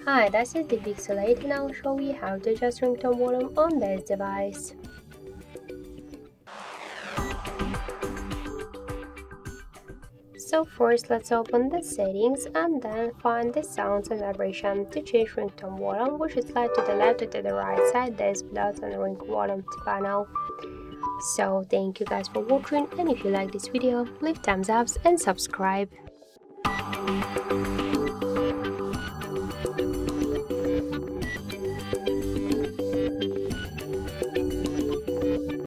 Hi, this is the Pixel 8 and I'll show you how to adjust ringtone volume on this device. So first let's open the settings and then find the sounds and vibration. To change ringtone volume, we should slide to the left or to the right side. There's button and ring volume panel. So thank you guys for watching, and if you like this video, leave thumbs up and subscribe.